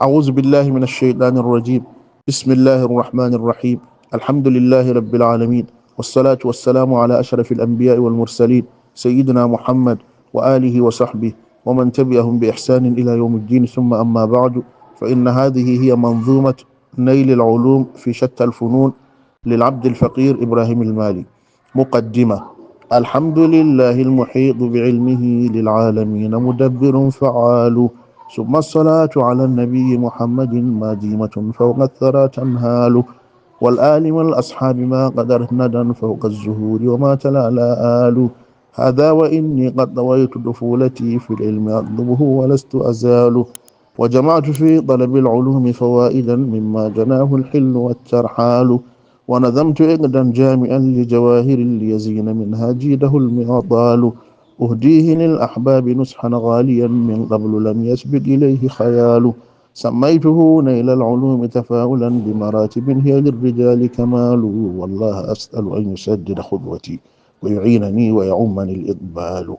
أعوذ بالله من الشيطان الرجيم. بسم الله الرحمن الرحيم. الحمد لله رب العالمين، والصلاة والسلام على أشرف الأنبياء والمرسلين، سيدنا محمد وآله وصحبه ومن تبعهم بإحسان إلى يوم الدين. ثم أما بعد، فإن هذه هي منظومة نيل العلوم في شتى الفنون للعبد الفقير إبراهيم المالي. مقدمة. الحمد لله المحيط بعلمه للعالمين، مدبر فعال. ثم الصلاة على النبي محمد، ما ديمة فوق الثرى تنهال. والآل والأصحاب ما قدرت ندى فوق الزهور وما تلالى آل. هذا وإني قد ضويت طفولتي في العلم أطلبه ولست أزال. وجمعت في طلب العلوم فوائدا مما جناه الحل والترحال. ونظمت إقدا جامعا لجواهر ليزين منها جيده المعطال. أهديه للأحباب نصحا غاليا من قبل لم يسبق إليه خيال. سميته نيل العلوم تفاؤلا بمراتب هي للرجال كمال. والله أسأل أن يسدد خطوتي ويعينني ويعمني الإقبال.